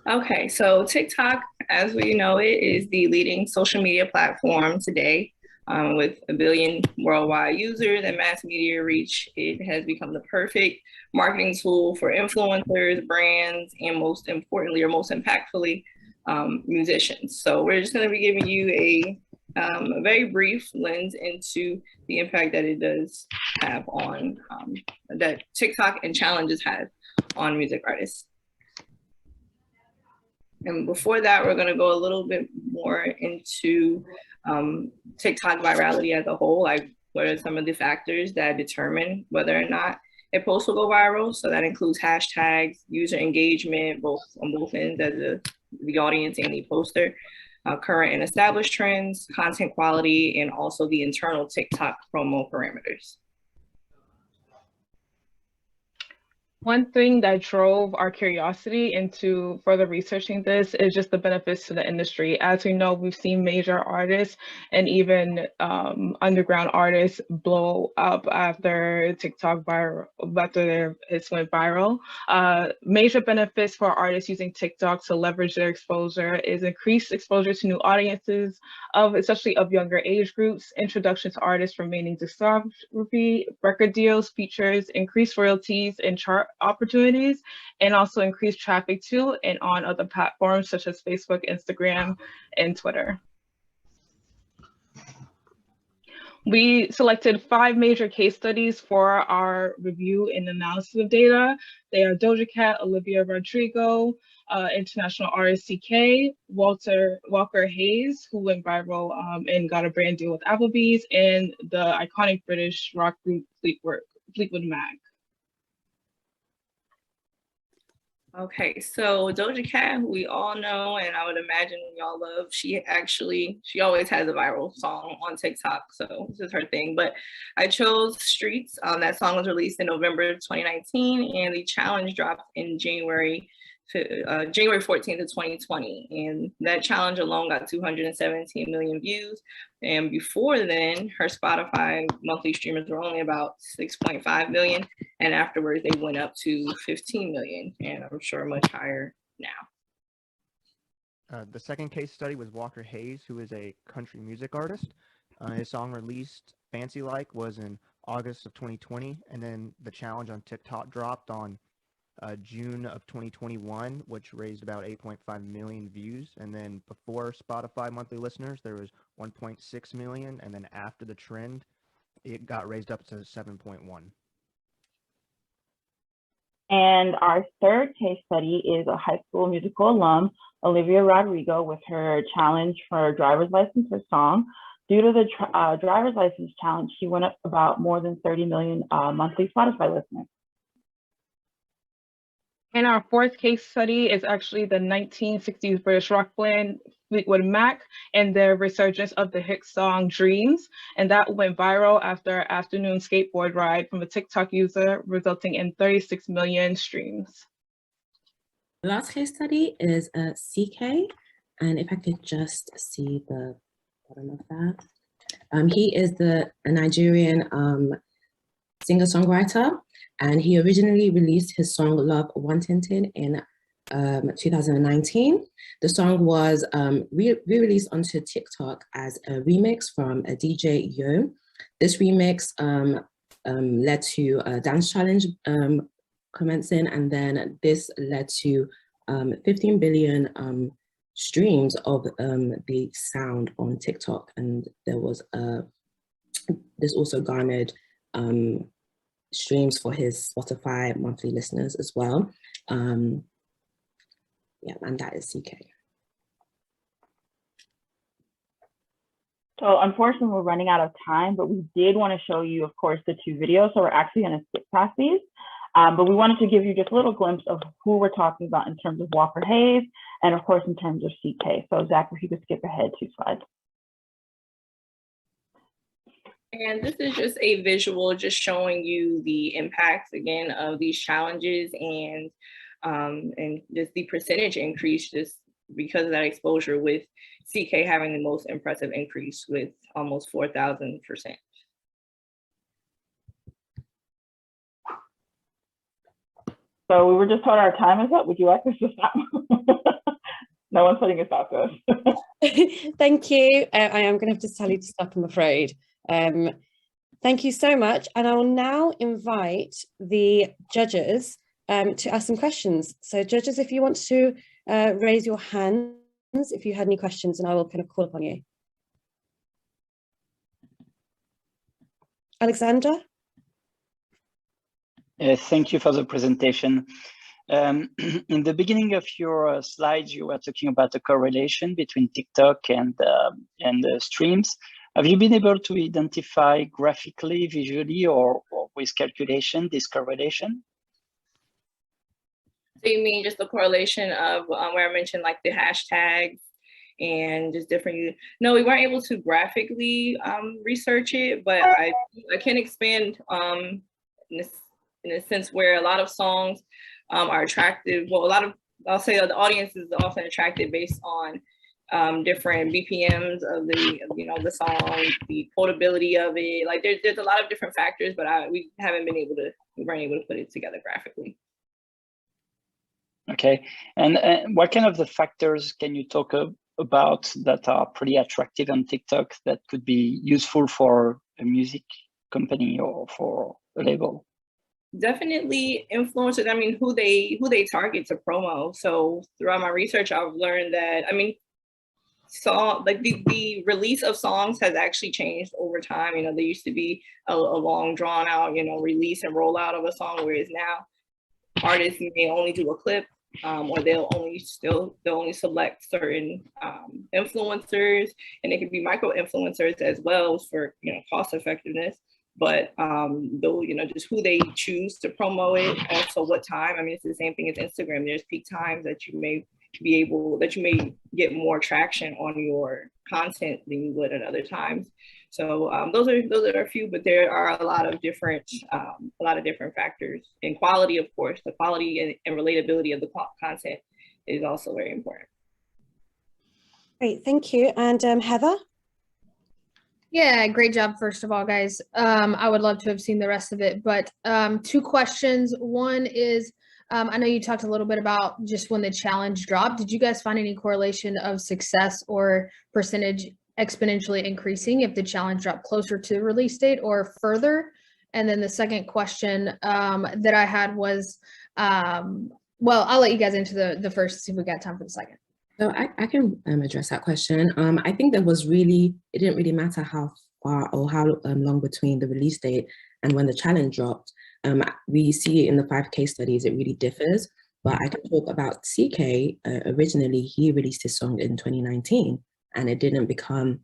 Okay, so TikTok, as we know it, is the leading social media platform today. With a billion worldwide users and mass media reach, it has become the perfect marketing tool for influencers, brands, and most importantly, or most impactfully, musicians. So we're just going to be giving you a very brief lens into the impact that it does have on that TikTok and challenges have on music artists. And before that, we're going to go a little bit more into TikTok virality as a whole. Like, what are some of the factors that determine whether or not a post will go viral? So that includes hashtags, user engagement, both on both ends as the audience and the poster, current and established trends, content quality, and also the internal TikTok promo parameters. One thing that drove our curiosity into further researching this is just the benefits to the industry. As we know, we've seen major artists and even underground artists blow up after TikTok viral, after it went viral. Major benefits for artists using TikTok to leverage their exposure is increased exposure to new audiences, especially of younger age groups, introduction to artists remaining discography, record deals, features, increased royalties and chart opportunities, and also increased traffic to and on other platforms such as Facebook, Instagram, and Twitter. We selected 5 major case studies for our review and analysis of data. They are Doja Cat, Olivia Rodrigo, international artist CK, Walker Hayes, who went viral and got a brand deal with Applebee's, and the iconic British rock group Fleetwood Mac. Okay, so Doja Cat, who we all know, and I would imagine y'all love, she always has a viral song on TikTok, so this is her thing. But I chose Streets. That song was released in November 2019, and the challenge dropped in January 14th of 2020. And that challenge alone got 217 million views. And before then, her Spotify monthly streamers were only about 6.5 million. And afterwards, they went up to 15 million, and I'm sure much higher now. The second case study was Walker Hayes, who is a country music artist. His song released, Fancy Like, was in August of 2020, and then the challenge on TikTok dropped on June of 2021, which raised about 8.5 million views. And then before Spotify monthly listeners, there was 1.6 million, and then after the trend, it got raised up to 7.1. And our third case study is a high school musical alum, Olivia Rodrigo, with her challenge for driver's license for song. Due to the driver's license challenge, she went up about more than 30 million monthly Spotify listeners. And our fourth case study is actually the 1960s British rock band Fleetwood Mac and their resurgence of the hit song Dreams. And that went viral after an afternoon skateboard ride from a TikTok user, resulting in 36 million streams. The last case study is CK. And if I could just see the bottom of that. He is a Nigerian singer-songwriter. And he originally released his song Love Wantintin in 2019. The song was re-released onto TikTok as a remix from a DJ Yo. This remix led to a dance challenge commencing, and then this led to 15 billion streams of the sound on TikTok. And there was this also garnered streams for his Spotify monthly listeners as well. Yeah, and that is CK. So unfortunately, we're running out of time, but we did want to show you, of course, the 2 videos. So we're actually going to skip past these. But we wanted to give you just a little glimpse of who we're talking about in terms of Walker Hayes and, of course, in terms of CK. So Zach, if you could skip ahead 2 slides. And this is just a visual just showing you the impacts, again, of these challenges and just the percentage increase just because of that exposure, with CK having the most impressive increase with almost 4,000%. So we were just told our time is up. Would you like us to stop? No one's putting it past us. Thank you. I am going to have to tell you to stop, I'm afraid. Thank you so much. And I will now invite the judges to ask some questions. So judges, if you want to raise your hands, if you had any questions, and I will kind of call upon you. Alexander? Thank you for the presentation. In the beginning of your slides, you were talking about the correlation between TikTok and the streams. Have you been able to identify graphically, visually, or with calculation this correlation? So you mean just the correlation of where I mentioned like the hashtags and just different? No, we weren't able to graphically research it, but I can expand in a sense where a lot of songs are attractive. Well, I'll say the audience is often attracted based on different BPMs of the song, the quotability of it. Like there's a lot of different factors, but we weren't able to put it together graphically. Okay, and what kind of the factors can you talk about that are pretty attractive on TikTok that could be useful for a music company or for a label? Definitely influencers. I mean, who they target to promo. So throughout my research, I've learned that, I mean, the release of songs has actually changed over time. You know, there used to be a long drawn out, release and rollout of a song, whereas now artists may only do a clip, or they'll only select certain influencers, and it can be micro influencers as well for cost effectiveness. But though just who they choose to promo it, also what time. I mean, it's the same thing as Instagram. There's peak times that you may get more traction on your content than you would at other times. So those are a few, but there are a lot of different factors. And quality, of course, the quality and relatability of the content is also very important. Great, thank you. And Heather? Yeah, great job, first of all, guys. I would love to have seen the rest of it, but two questions. One is, I know you talked a little bit about just when the challenge dropped. Did you guys find any correlation of success or percentage exponentially increasing if the challenge dropped closer to the release date or further? And then the second question that I had was, well, I'll let you guys into the first, see if we got time for the second. So I can address that question. I think it didn't really matter how far or how long between the release date and when the challenge dropped. We see in the 5 case studies, it really differs, but I can talk about CK. Originally, he released his song in 2019 and it didn't become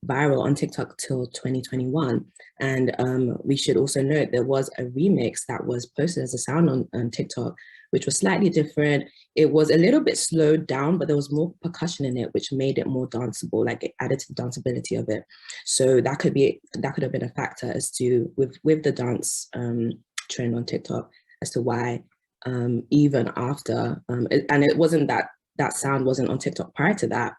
viral on TikTok till 2021. And we should also note there was a remix that was posted as a sound on TikTok, which was slightly different. It was a little bit slowed down, but there was more percussion in it, which made it more danceable, like it added to the danceability of it. So that could have been a factor as to, with the dance trend on TikTok, as to why even after, and it wasn't that sound wasn't on TikTok prior to that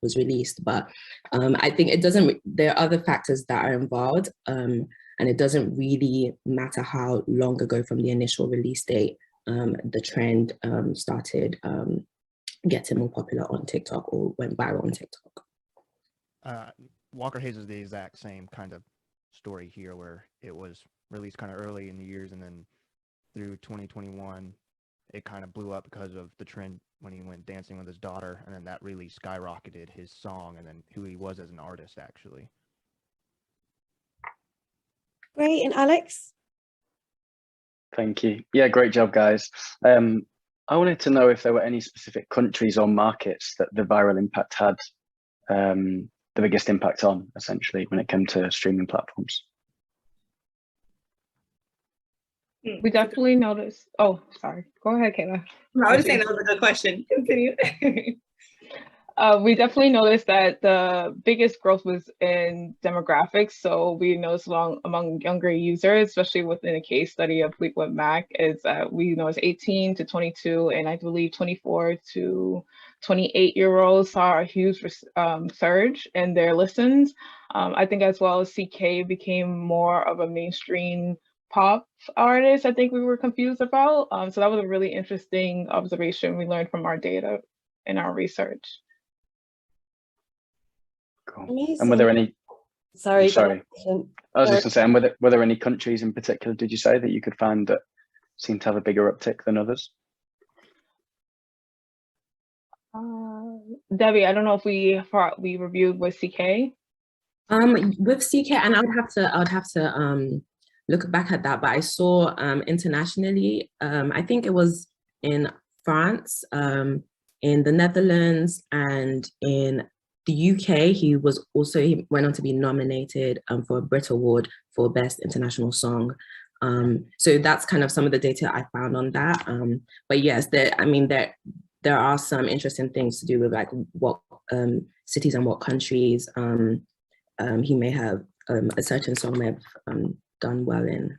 was released, but I think there are other factors that are involved, and it doesn't really matter how long ago from the initial release date the trend started getting more popular on TikTok or went viral on TikTok. Walker Hayes is the exact same kind of story here, where it was released kind of early in the years, and then through 2021 it kind of blew up because of the trend when he went dancing with his daughter, and then that really skyrocketed his song and then who he was as an artist, actually. Great, and Alex? Thank you. Yeah, great job, guys. I wanted to know if there were any specific countries or markets that the viral impact had the biggest impact on, essentially, when it came to streaming platforms. We definitely noticed. Oh, sorry. Go ahead, Kayla. No, I was saying that was a good question. Continue. We definitely noticed that the biggest growth was in demographics. So we noticed among younger users, especially within a case study of Fleetwood Mac, is that we noticed 18 to 22, and I believe 24 to 28-year-olds saw a huge surge in their listens. I think as well as CK became more of a mainstream pop artist, I think we were confused about. So that was a really interesting observation we learned from our data. in our research. Cool. Amazing. And were there any? Sorry. Sorry. I was just going to say, and were there any countries in particular, did you say, that you could find that seem to have a bigger uptick than others? Debbie, I don't know if we reviewed with CK. With CK, and I would have to look back at that, but I saw internationally, I think it was in France, in the Netherlands, and in the UK. He went on to be nominated for a Brit Award for Best International Song. So that's kind of some of the data I found on that. But yes, there are some interesting things to do with like what cities and what countries he may have, a certain song may have done well in.